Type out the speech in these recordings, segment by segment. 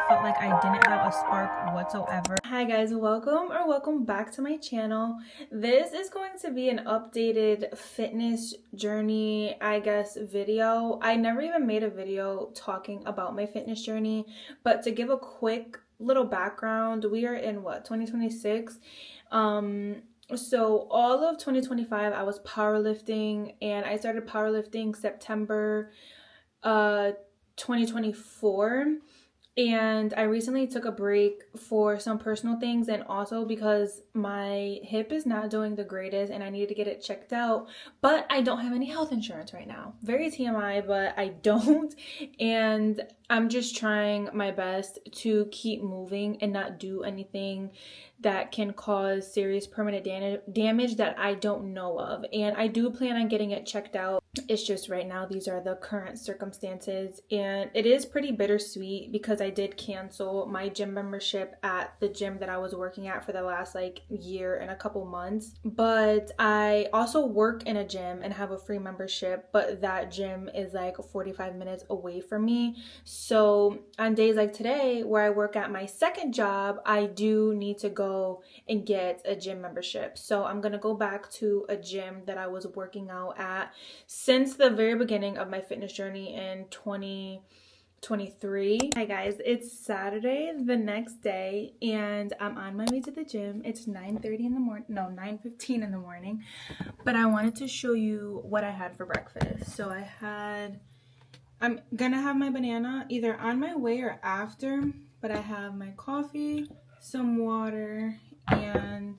felt like I didn't have a spark whatsoever. Hi guys, welcome back to my channel. This is going to be an updated fitness journey, I guess, video. I never even made a video talking about my fitness journey, but to give a quick little background, we are in what, 2026? So all of 2025 I was powerlifting, and I started powerlifting September 2024, and I recently took a break for some personal things, and also because my hip is not doing the greatest and I needed to get it checked out, but I don't have any health insurance right now. Very TMI, but I don't, and I'm just trying my best to keep moving and not do anything that can cause serious permanent damage that I don't know of. And I do plan on getting it checked out. It's just right now these are the current circumstances, and it is pretty bittersweet because I did cancel my gym membership at the gym that I was working at for the last year and a couple months. But I also work in a gym and have a free membership, but that gym is 45 minutes away from me. So on days like today where I work at my second job, I do need to go and get a gym membership. So I'm gonna go back to a gym that I was working out at since the very beginning of my fitness journey in 2023. Hi guys, it's Saturday, the next day, and I'm on my way to the gym. It's 9:30 in the morning, no, 9:15 in the morning, but I wanted to show you what I had for breakfast. So I'm gonna have my banana either on my way or after, but I have my coffee, some water, and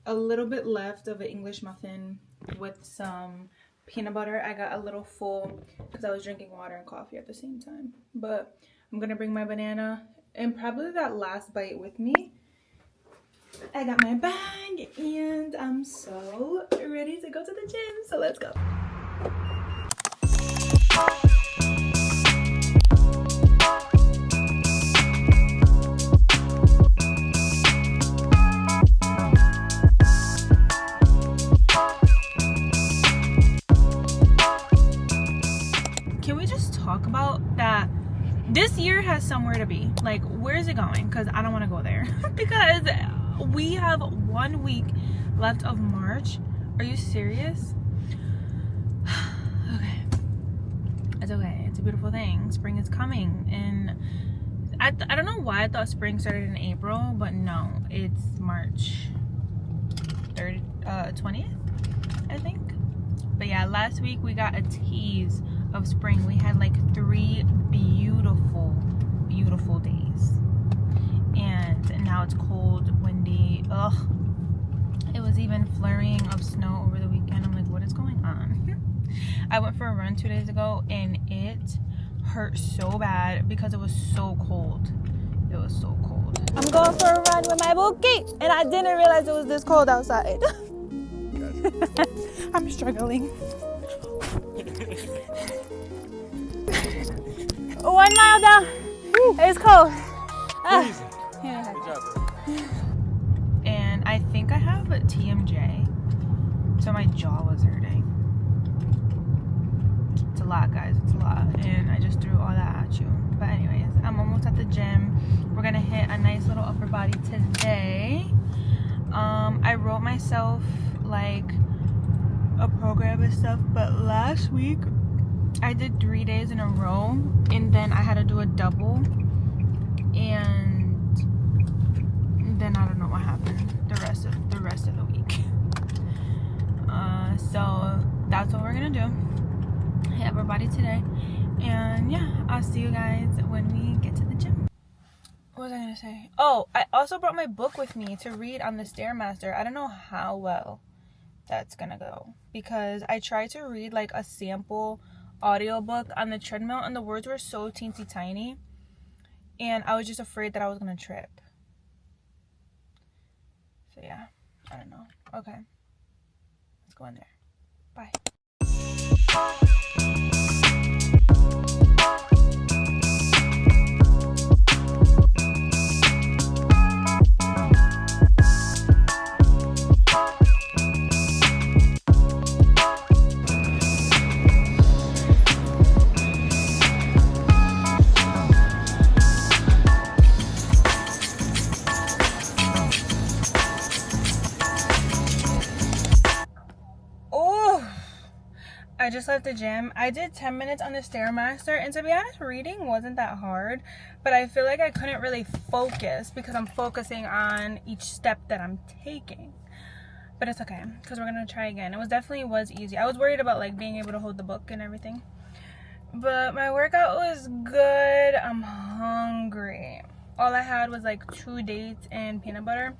a little bit left of an English muffin with some peanut butter. I got a little full because I was drinking water and coffee at the same time. But I'm gonna bring my banana and probably that last bite with me. I got my bag and I'm so ready to go to the gym. So let's go. About that, this year has somewhere to be. Where is it going? Because I don't want to go there because we have 1 week left of March. Are you serious? Okay, it's okay. It's a beautiful thing. Spring is coming, and I don't know why I thought spring started in April, but no, it's March 20th, I think. But yeah, last week we got a tease of spring. We had 3 beautiful days, and now it's cold, windy. Ugh, it was even flurrying of snow over the weekend. I'm like, what is going on? I went for a run 2 days ago and it hurt so bad because it was so cold. It was so cold. I'm going for a run with my bookie, and I didn't realize it was this cold outside. I'm struggling. 1 mile down. It's cold. Yeah. Good job, bro. And I think I have a TMJ, so my jaw was hurting. It's a lot, guys. It's a lot, and I just threw all that at you. But anyways, I'm almost at the gym. We're gonna hit a nice little upper body today. I wrote myself a program and stuff, but last week I did 3 days in a row, and then I had to do a double, and then I don't know what happened the rest of the week. So that's what we're gonna do. Hit upper body today, and yeah, I'll see you guys when we get to the gym. What was I gonna say? Oh, I also brought my book with me to read on the Stairmaster. I don't know how well that's gonna go because I tried to read a sample audiobook on the treadmill, and the words were so teensy tiny, and I was just afraid that I was gonna trip. So yeah, I don't know. Okay, let's go in there. Bye. left the gym, I did 10 minutes on the Stairmaster, and to be honest, reading wasn't that hard, but I feel like I couldn't really focus because I'm focusing on each step that I'm taking. But it's okay, because we're gonna try again. It definitely was easy. I was worried about like being able to hold the book and everything. But my workout was good. I'm hungry. All I had was like 2 dates and peanut butter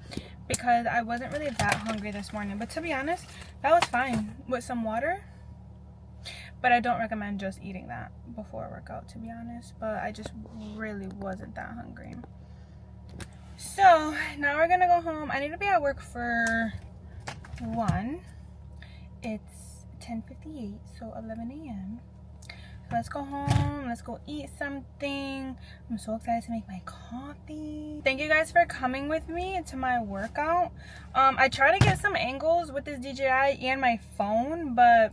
because I wasn't really that hungry this morning. But to be honest, that was fine with some water. But I don't recommend just eating that before a workout, to be honest. But I just really wasn't that hungry. So now we're gonna go home. I need to be at work for 1. It's 10:58, so 11 a.m. Let's go home. Let's go eat something. I'm so excited to make my coffee. Thank you guys for coming with me to my workout. I try to get some angles with this DJI and my phone, but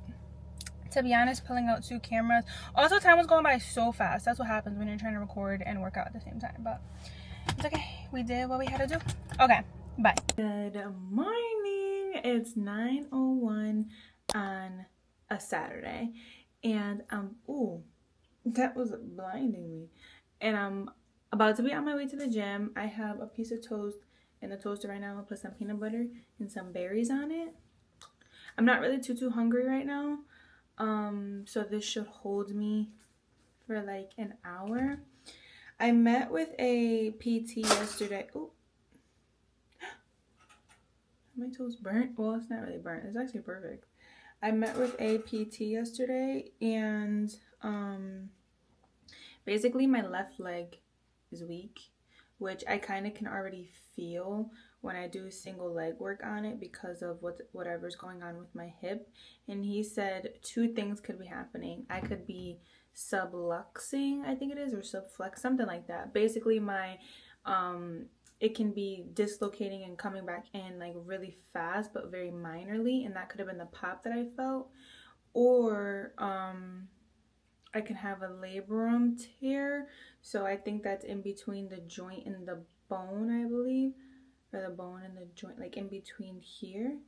to be honest, pulling out 2 cameras. Also, time was going by so fast. That's what happens when you're trying to record and work out at the same time. But it's okay. We did what we had to do. Okay, bye. Good morning. It's 9:01 on a Saturday. And ooh, that was blinding me. And I'm about to be on my way to the gym. I have a piece of toast in the toaster right now. I'll put some peanut butter and some berries on it. I'm not really too hungry right now. So this should hold me for like an hour. I met with a PT yesterday. Ooh. My toast burnt? Well, it's not really burnt. It's actually perfect. I met with a PT yesterday, and basically my left leg is weak, which I kind of can already feel when I do single leg work on it because of whatever's going on with my hip. And he said 2 things could be happening. I could be subluxing, I think it is, or subflex, something like that. Basically my it can be dislocating and coming back in like really fast but very minorly, and that could have been the pop that I felt. Or I can have a labrum tear, so I think that's in between the joint and the bone, I believe, or the bone and the joint, like in between here,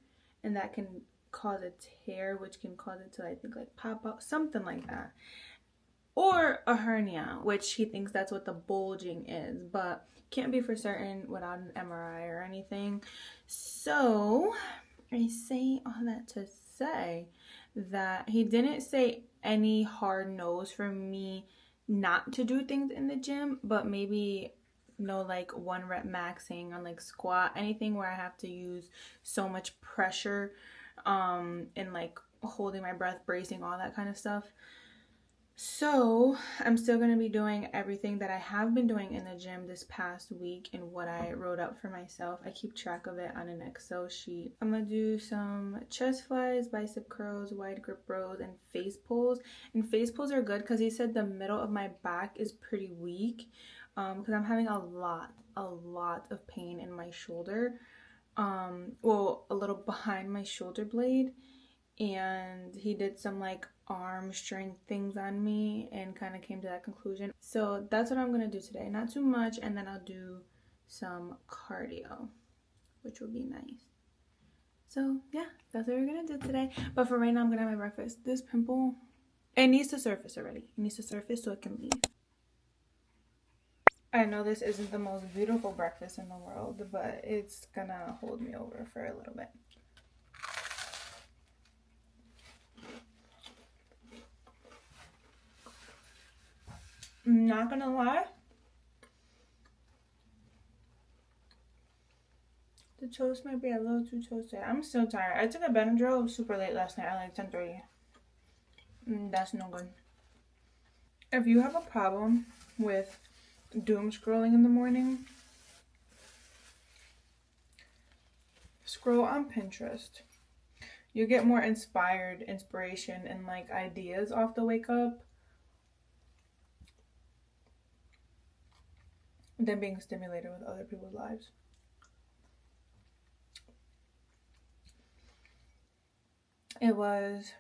and that can cause a tear, which can cause it to, I think, like pop out, something like that. Or a hernia, which he thinks that's what the bulging is, but can't be for certain without an MRI or anything. So I say all that to say that he didn't say any hard no's for me not to do things in the gym, but maybe no like 1 rep maxing on like squat, anything where I have to use so much pressure and like holding my breath, bracing, all that kind of stuff. So I'm still going to be doing everything that I have been doing in the gym this past week and what I wrote up for myself. I keep track of it on an Excel sheet. I'm going to do some chest flies, bicep curls, wide grip rows, and face pulls. And face pulls are good because he said the middle of my back is pretty weak because I'm having a lot of pain in my shoulder. Well, a little behind my shoulder blade. And he did some like arm strength things on me and kind of came to that conclusion. So that's what I'm going to do today. Not too much, and then I'll do some cardio, which will be nice. So yeah, that's what we're going to do today. But for right now, I'm going to have my breakfast. This pimple, it needs to surface already. It needs to surface so it can leave. I know this isn't the most beautiful breakfast in the world, but it's going to hold me over for a little bit. I'm not gonna lie, the toast might be a little too toasted. I'm still tired. I took a Benadryl super late last night at like 10:30. That's no good. If you have a problem with doom scrolling in the morning, scroll on Pinterest. You get more inspiration, and like ideas off the wake up than being stimulated with other people's lives. It was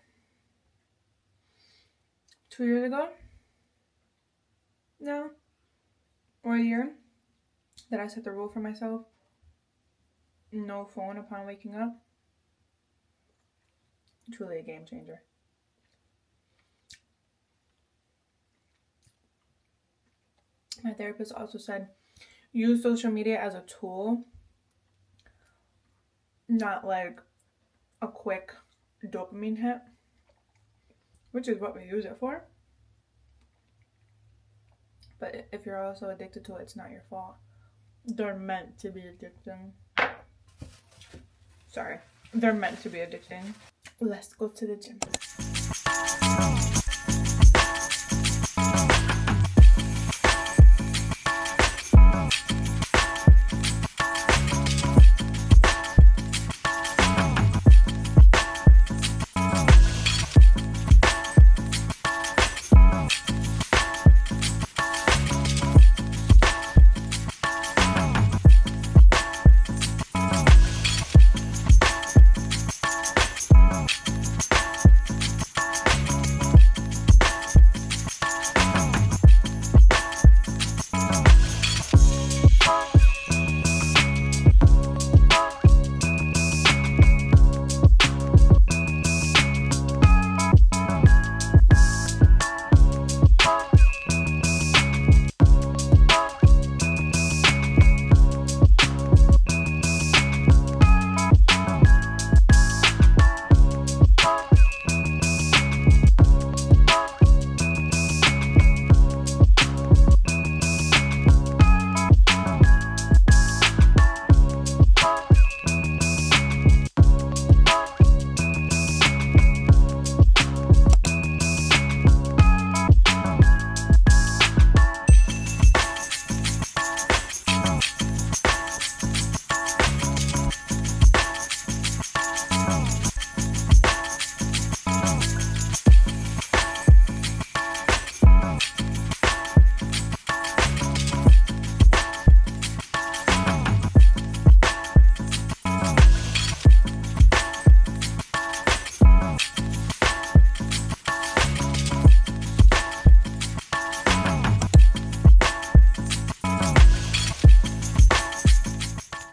2 years ago now, or a year, that I set the rule for myself: no phone upon waking up. Truly a game changer. My therapist also said use social media as a tool, not like a quick dopamine hit, which is what we use it for. But if you're also addicted to it, it's not your fault. They're meant to be addicting. Sorry. They're meant to be addicting. Let's go to the gym.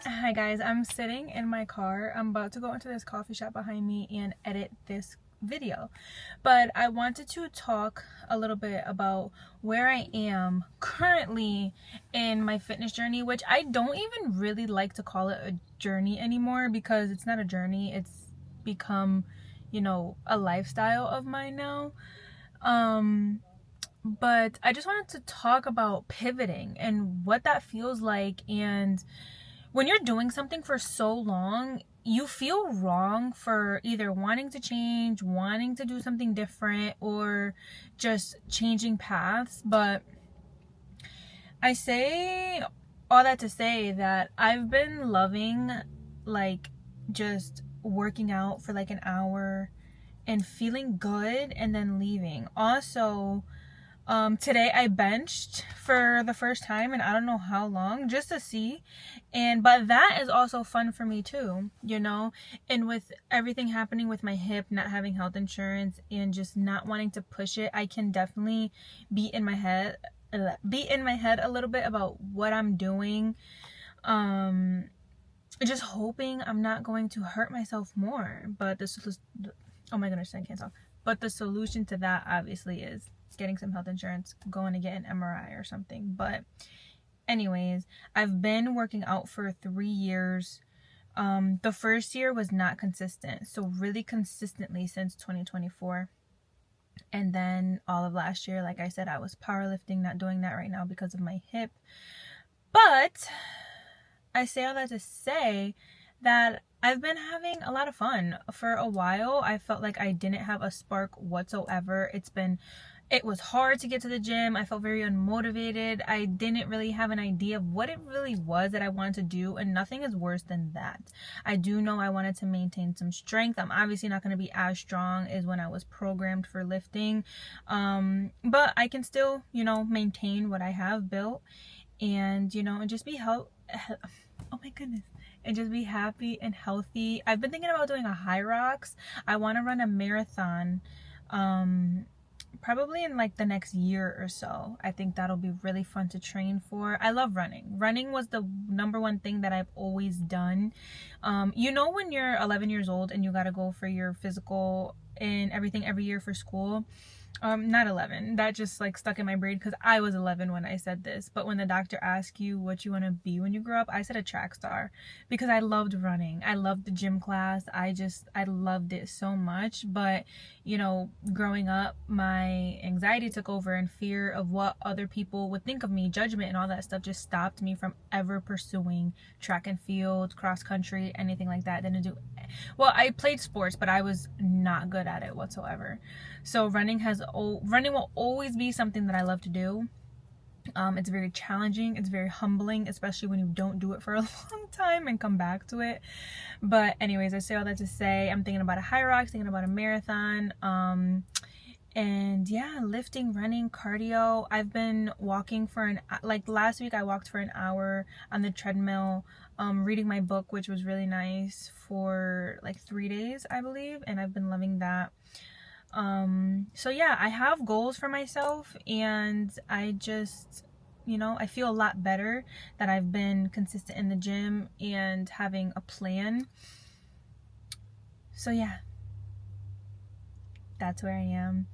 Hi guys, I'm sitting in my car. I'm about to go into this coffee shop behind me and edit this video, but I wanted to talk a little bit about where I am currently in my fitness journey, which I don't even really like to call it a journey anymore because it's not a journey. It's become, you know, a lifestyle of mine now. But I just wanted to talk about pivoting and what that feels like. And when you're doing something for so long, you feel wrong for either wanting to change, wanting to do something different, or just changing paths. But I say all that to say that I've been loving like just working out for like an hour and feeling good and then leaving. Also, today I benched for the first time and I don't know how long, just to see. But that is also fun for me too, you know. And with everything happening with my hip, not having health insurance and just not wanting to push it, I can definitely be in my head a little bit about what I'm doing. Just hoping I'm not going to hurt myself more. But oh my goodness, I can't talk. But the solution to that obviously is getting some health insurance, going to get an MRI or something. But anyways, I've been working out for 3 years. The first year was not consistent, so really consistently since 2024. And then all of last year, like I said, I was powerlifting, not doing that right now because of my hip. But I say all that to say that I've been having a lot of fun. For a while, I felt like I didn't have a spark whatsoever. It was hard to get to the gym. I felt very unmotivated. I didn't really have an idea of what it really was that I wanted to do, and nothing is worse than that. I do know I wanted to maintain some strength. I'm obviously not going to be as strong as when I was programmed for lifting, but I can still, you know, maintain what I have built, and, you know, and just be oh my goodness, and just be happy and healthy. I've been thinking about doing a high rocks. I want to run a marathon, probably in like the next year or so. I think that'll be really fun to train for. I love running. Running was the number one thing that I've always done. You know, when you're 11 years old and you got to go for your physical and everything every year for school, Not 11. That just like stuck in my brain because I was 11 when I said this. But when the doctor asked you what you want to be when you grow up, I said a track star because I loved running. I loved the gym class. I loved it so much. But, you know, growing up, my anxiety took over and fear of what other people would think of me, judgment and all that stuff just stopped me from ever pursuing track and field, cross country, anything like that. Didn't do well. I played sports, but I was not good at it whatsoever. So running will always be something that I love to do. It's very challenging. It's very humbling, especially when you don't do it for a long time and come back to it. But anyways, I say all that to say I'm thinking about a high rocks, thinking about a marathon. And yeah, lifting, running, cardio. I've been walking for like last week I walked for an hour on the treadmill, reading my book, which was really nice, for like 3 days, I believe, and I've been loving that. So yeah, I have goals for myself, and I just, you know, I feel a lot better that I've been consistent in the gym and having a plan. So yeah, that's where I am.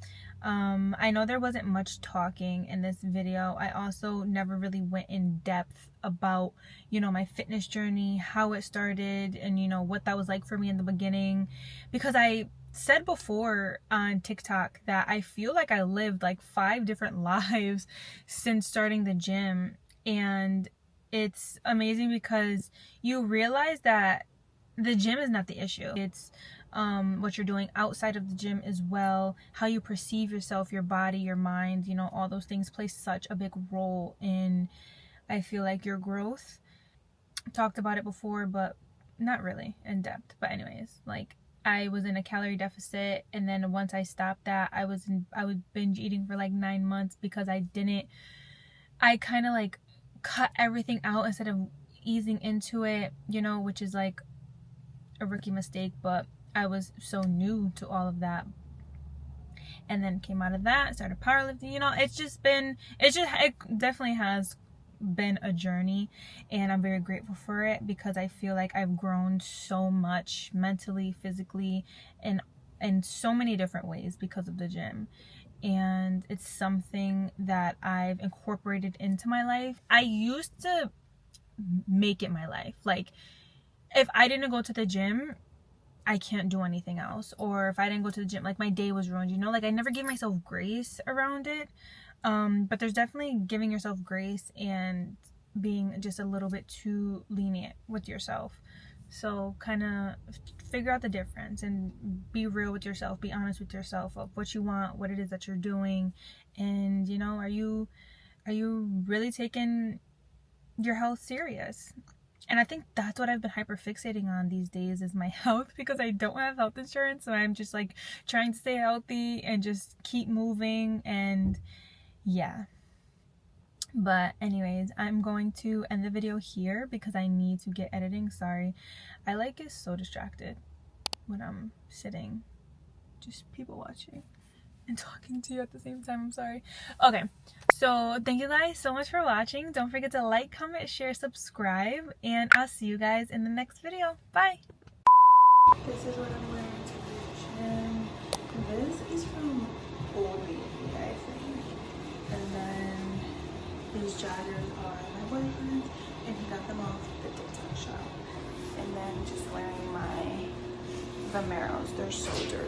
I know there wasn't much talking in this video. I also never really went in depth about, you know, my fitness journey, how it started, and, you know, what that was like for me in the beginning, because I said before on TikTok that I feel like I lived like 5 different lives since starting the gym. And it's amazing because you realize that the gym is not the issue. It's what you're doing outside of the gym as well, how you perceive yourself, your body, your mind, you know, all those things play such a big role in, I feel like, your growth. Talked about it before, but not really in depth. But anyways, like, I was in a calorie deficit, and then once I stopped that, I was binge eating for like 9 months because I kind of like cut everything out instead of easing into it, you know, which is like a rookie mistake, but I was so new to all of that. And then came out of that, started powerlifting, you know, it definitely has been a journey, and I'm very grateful for it because I feel like I've grown so much mentally, physically, and in so many different ways because of the gym. And it's something that I've incorporated into my life. I used to make it my life. Like, if I didn't go to the gym, I can't do anything else. Or if I didn't go to the gym, like, my day was ruined, you know? Like, I never gave myself grace around it. But there's definitely giving yourself grace and being just a little bit too lenient with yourself. So kind of figure out the difference and be real with yourself, be honest with yourself of what you want, what it is that you're doing, and, you know, are you really taking your health serious? And I think that's what I've been hyper fixating on these days, is my health, because I don't have health insurance. So I'm just like trying to stay healthy and just keep moving, and yeah. But anyways, I'm going to end the video here because I need to get editing. Sorry, I like get so distracted when I'm sitting, just people watching and talking to you at the same time. I'm sorry. Okay, so thank you guys so much for watching. Don't forget to like, comment, share, subscribe, and I'll see you guys in the next video. Bye. This is what I'm wearing to the gym. This is from Old Navy, I think. And then these joggers are my boyfriend's, and he got them off the TikTok shop. And then just wearing my Vomeros. They're so dirty.